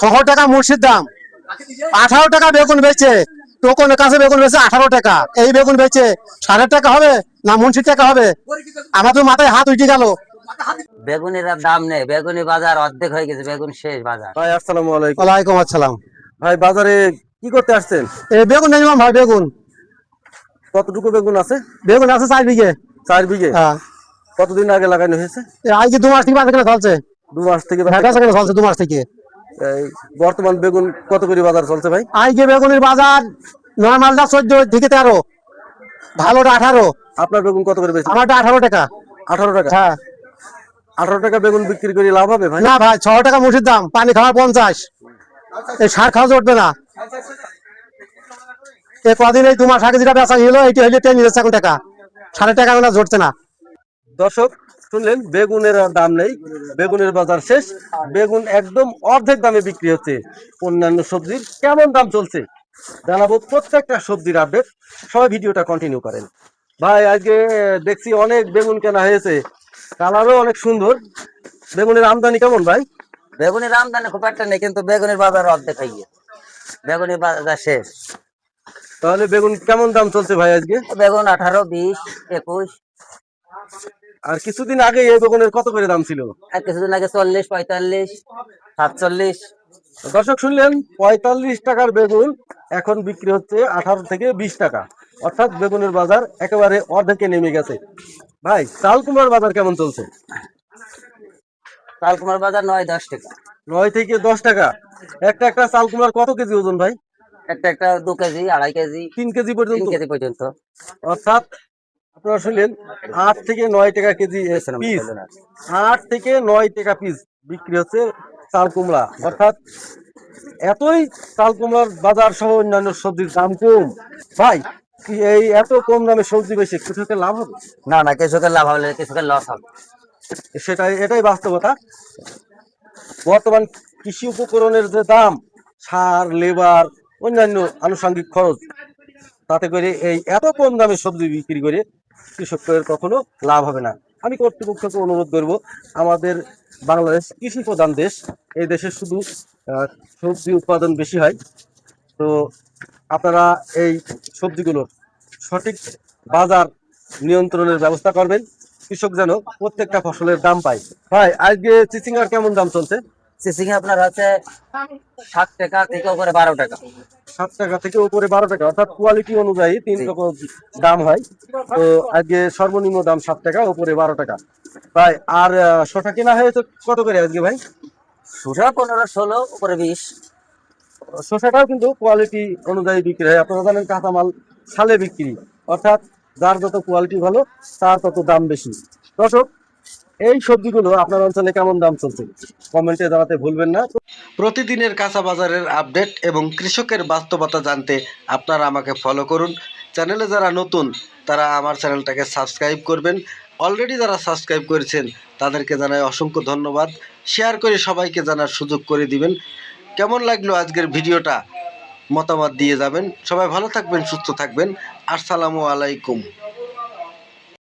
6 টাকা মুর্শিদ দাম, 18 টাকা বেগুন বেচে, টোকনের কাছে বেগুন বেচে 18 টাকা, এই বেগুন বেচে 7.5 টাকা হবে না মুন্সির টাকা হবে? আমার তো মাথায় হাত উঠে গেল। বেগুনের আর দাম নেই, বেগুনি বাজার অর্ধেক হয়ে গেছে, বেগুন শেষ বাজার। ভাই আসসালামু আলাইকুম। ওয়ালাইকুম আসসালাম। ভাই বাজারে কি করতে আসছেন? এই বেগুন নিলাম ভাই। বেগুন কতটুকু বেগুন আছে? বেগুন আছে 4 বিঘে। 4 বিঘে? হ্যাঁ। কতদিন আগে লাগানো হয়েছে? আজকে 2 মাস থেকে বাজার কেনা চলছে। 2 মাস থেকে চলছে 2 মাস থেকে। এই বর্তমান বেগুন কত করে বাজার চলছে ভাই? আজকে বেগুনের বাজার নরমালটা 14 থেকে 13, ভালোটা 18। আপনার বেগুন কত করে বেচছেন? আমারটা 18 টাকা। 18 টাকা? হ্যাঁ। 18 টাকা বেগুন বিক্রি করে লাভ হবে ভাই? না ভাই, 6 টাকা মুঠির দাম, পানি খাওয়া 50, এই সার খাওয়া উঠবে না। এই কদিন এই 2 মাস আগে যেটা বেচা হলো এইটা হইলে 10 টাকা, 7.5 টাকা না জড়ছে না। দর্শক শুনলেন, বেগুনের আর দাম নেই, বেগুনের বাজার শেষ, বেগুন একদম অর্ধেক দামে বিক্রি হচ্ছে। অন্যান্য সবজির কেমন দাম চলছে জানাবো, প্রত্যেকটা সবজির আপডেট। সবাই ভিডিওটা কন্টিনিউ করেন। ভাই আজকে দেখছি অনেক বেগুন কেনা হয়েছে, কালারও অনেক সুন্দর। বেগুনের আমদানি কেমন ভাই? বেগুনের আমদানি খুব একটা নেই, কিন্তু বেগুনের বাজার অর্ধেক হয়ে গেছে, বেগুনের বাজার শেষ। তাহলে বেগুন কেমন দাম চলছে ভাই আজকে? বেগুন 18, 20, 21। আর কিছুদিন আগে এই বেগুনের কত করে দাম ছিল? আর কিছুদিন আগে 40, 45, 47। দর্শক শুনলেন, 45 টাকার বেগুন এখন বিক্রি হচ্ছে 18 থেকে 20 টাকা, অর্থাৎ বেগুনের বাজার একেবারে অর্ধেকে নেমে গেছে। ভাই চাল কুমড়ার বাজার কেমন চলছে? চাল কুমড়ার বাজার 9, 10 টাকা। 9 থেকে 10 টাকা। একটা চাল কুমড়ার কত কেজি ওজন ভাই? একটা 2 কেজি, 2.5 কেজি, 3 কেজি 3 পর্যন্ত? কেজি পর্যন্ত। অর্থাৎ আপনারা শুনলেন, 8 থেকে 9 টাকা কেজি পিস, 8 থেকে 9 টাকা পিস বিক্রি হচ্ছে চাল কুমড়া। অর্থাৎ এতই চাল কুমড়ার বাজার সহ অন্যান্য সবজির দাম কম। ভাই কি এই এত কম দামে সবজি বেশি কৃষকের লাভ হবে? না না, কৃষকের লাভ হবে, কৃষকের লস হবে। এটাই বাস্তবতা। বর্তমান কৃষি উপকরণের যে দাম, সার, লেবার, অন্যান্য আনুষঙ্গিক খরচ, তাতে করে এই এত কম দামে সবজি বিক্রি করে কৃষকের কখনো লাভ হবে না। আমি কর্তৃপক্ষকে অনুরোধ করব, আমাদের বাংলাদেশ কৃষি প্রধান দেশ, এই দেশে শুধু সবজি উৎপাদন বেশি হয়। তো আপনারা এই সবজিগুলোর সঠিক বাজার নিয়ন্ত্রণের ব্যবস্থা করবেন, কৃষক যেন প্রত্যেকটা ফসলের দাম পায়। ভাই আজকে চিচিঙ্গার কেমন দাম চলছে? চিচিং আপনার আছে 7 টাকা থেকে উপরে 12 টাকা। 7 টাকা থেকে উপরে 12 টাকা, অর্থাৎ কোয়ালিটি অনুযায়ী 3 রকম দাম হয়। তো আজকে সর্বনিম্ন দাম 7 টাকা, উপরে 12 টাকা। ভাই আর শসা কেনা হয়েছে কত করে আজকে ভাই? শসা 15, 16, উপরে 20। শসাটাও কিন্তু কোয়ালিটি অনুযায়ী বিক্রি হয়। আপনারা জানেন কাঁচামাল সালে বিক্রি, অর্থাৎ যার যত কোয়ালিটি ভালো তার তত দাম বেশি। দর্শক এই সবজিগুলো আপনার অঞ্চলে কেমন দাম চলছে কমেন্টে জানাতে ভুলবেন না। প্রতিদিনের কাঁচা বাজারের আপডেট এবং কৃষকের বাস্তবতা জানতে আপনারা আমাকে ফলো করুন। চ্যানেলে যারা নতুন তারা আমার চ্যানেলটাকে সাবস্ক্রাইব করবেন। অলরেডি যারা সাবস্ক্রাইব করেছেন তাদেরকে জানাই অসংখ্য ধন্যবাদ। শেয়ার করে সবাইকে জানার সুযোগ করে দিবেন। কেমন লাগলো আজকের ভিডিওটা মতামত দিয়ে যাবেন। সবাই ভালো থাকবেন, সুস্থ থাকবেন। আসসালামু আলাইকুম।